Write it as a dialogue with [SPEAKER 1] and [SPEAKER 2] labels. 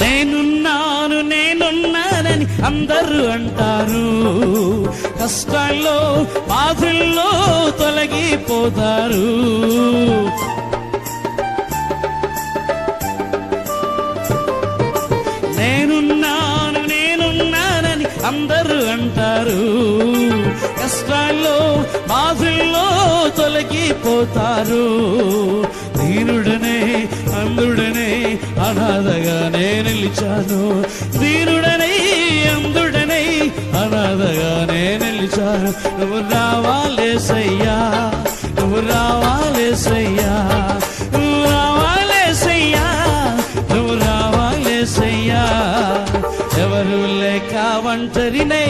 [SPEAKER 1] నేనున్నాను నేనున్నానని అందరూ అంటారు, కష్టాల్లో బాధల్లో తొలగిపోతారు. నేనున్నాను నేనున్నానని అందరూ అంటారు, కష్టాల్లో బాధల్లో తొలగిపోతారు. దీనుడనే అందుడనే అనాథగానే నిలిచాను, దీనుడనే అందుడనే అనాథగానే నిలిచాను. నువ్వు రావాలేసయ్యా, నువ్వు రావాలేసయ్యా, నువ్వు రావాలేసయ్యా, నువ్వు రావాలేసయ్యా. ఎవరు లేక ఒంటరినై